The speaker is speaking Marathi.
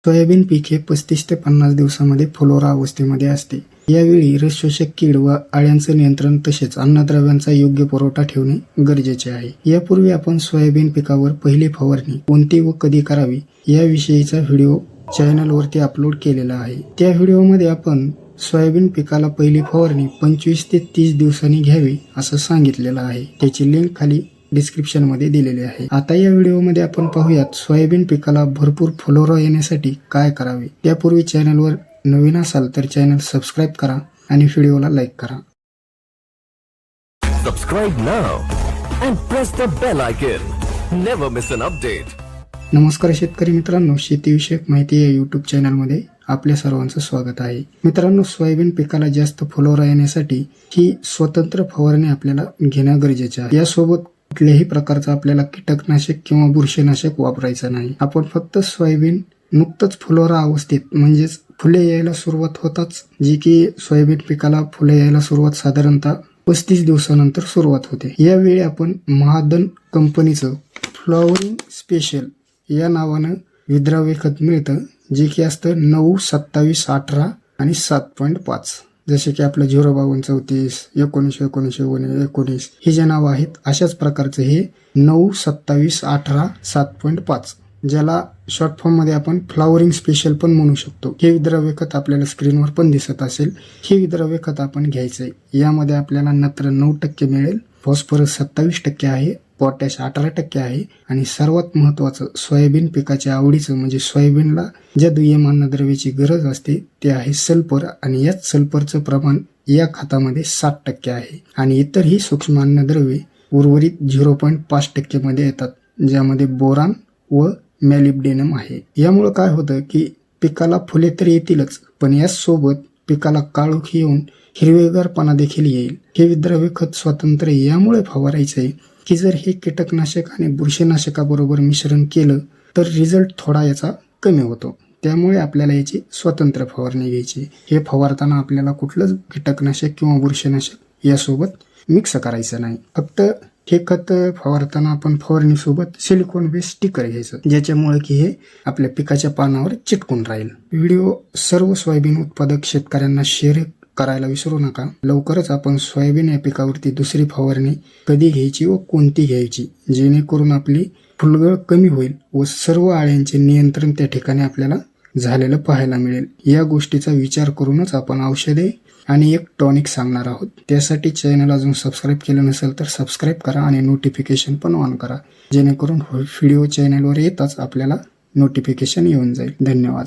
सोयाबीन पीक हे 35 ते 50 दिवसांमध्ये फुलोरा अवस्थेमध्ये असते. यावेळी रसशोषक कीड व अळ्यांचं नियंत्रण तसेच अन्नद्रव्यांचा योग्य पुरवठा ठेवणे गरजेचे आहे. यापूर्वी आपण सोयाबीन पिकावर पहिली फवारणी कोणती व कधी करावी याविषयीचा व्हिडिओ चॅनलवरती अपलोड केलेला आहे. त्या व्हिडिओमध्ये आपण सोयाबीन पिकाला पहिली फवारणी 25 ते 30 दिवसांनी घ्यावी असं सांगितलेलं आहे. त्याची लिंक खाली डिस्क्रिप्शन मध्ये दिलेली आहे. आता या व्हिडिओमध्ये आपण पाहूयात सोयाबीन पिकाला भरपूर फुलोरा येण्यासाठी काय करावे. त्यापूर्वी चॅनलवर नवीन असाल तर चॅनल सबस्क्राईब करा आणि व्हिडिओला लाईक करा. Subscribe now and press the bell icon. Never miss an update. नमस्कार शेतकरी मित्रांनो, शेतीविषयक माहिती या युट्यूब चॅनलमध्ये आपल्या सर्वांचं स्वागत आहे. मित्रांनो, सोयाबीन पिकाला जास्त फुलोरा येण्यासाठी ही स्वतंत्र फवारणी आपल्याला घेणं गरजेचे आहे. यासोबत कुठल्याही प्रकारचा आपल्याला कीटकनाशक किंवा बुरशीनाशक वापरायचं नाही. आपण फक्त सोयाबीन नुकतंच फुलोरा अवस्थेत म्हणजेच फुले यायला सुरुवात होताच, जी की सोयाबीन पिकाला फुले यायला सुरुवात साधारणतः 35 दिवसानंतर सुरुवात होते. यावेळी आपण महादन कंपनीचं फ्लॉवरिंग स्पेशल या नावानं विद्राव्य खत मिळतं, जे की असतं 9, 27, 18 आणि 7.5. जसे की आपलं 05234, 19, 19, हे जे नाव आहेत अशाच प्रकारचं हे 9, 27, 18, 7.5, ज्याला शॉर्ट फॉर्म मध्ये आपण फ्लॉवरिंग स्पेशल पण म्हणू शकतो. हे विद्राव्य खत आपल्याला स्क्रीनवर पण दिसत असेल. हे विद्राव्य खत आपण घ्यायचंय. यामध्ये आपल्याला नत्र 9% मिळेल, फॉस्फरस 27% आहे, पोटॅश 18% आहे आणि सर्वात महत्वाचं सोयाबीन पिकाच्या आवडीचं म्हणजे सोयाबीनला ज्या दुय्यम अन्नद्रव्याची गरज असते ते आहे सल्फर, आणि याच सल्फरचं प्रमाण या खतामध्ये 7% आहे. आणि इतर ही सूक्ष्म अन्नद्रव्ये उर्वरित 0.5% मध्ये येतात, ज्यामध्ये बोरान व मॅलिब्डेनम आहे. यामुळे काय होतं की पिकाला फुले तर येतीलच, पण यासोबत पिकाला काळोख येऊन हिरवेगारपणा देखील येईल. हे विद्राव्य खत स्वतंत्र यामुळे फवारायचे की जर हे कीटकनाशक आणि बुरशीनाशकाबरोबर मिश्रण केलं तर रिझल्ट थोडा याचा कमी होतो. त्यामुळे आपल्याला याची स्वतंत्र फवारणी घ्यायची. हे फवारताना आपल्याला कुठलंच कीटकनाशक किंवा बुरशीनाशक यासोबत मिक्स करायचं नाही. फक्त हे खत फवारताना आपण फवारणीसोबत सिलिकॉन बेस स्टिकर घ्यायचं, ज्याच्यामुळे की हे आपल्या पिकाच्या पानावर चिटकून राहील. व्हिडिओ सर्व सोयाबीन उत्पादक शेतकऱ्यांना शेअर करायला विसरू नका. लवकरच आपण सोयाबीन या पिकावरती दुसरी फवारणी कधी घ्यायची व कोणती घ्यायची, जेणेकरून आपली फुलगळ कमी होईल व सर्व अळ्यांचे नियंत्रण त्या ठिकाणी आपल्याला झालेलं पाहायला मिळेल. या गोष्टीचा विचार करूनच आपण औषधे आणि एक टॉनिक सांगणार आहोत. त्यासाठी चॅनल अजून सबस्क्राईब केलं नसेल तर सबस्क्राईब करा आणि नोटिफिकेशन पण ऑन करा, जेणेकरून व्हिडिओ चॅनलवर येताच आपल्याला नोटिफिकेशन येऊन जाईल. धन्यवाद.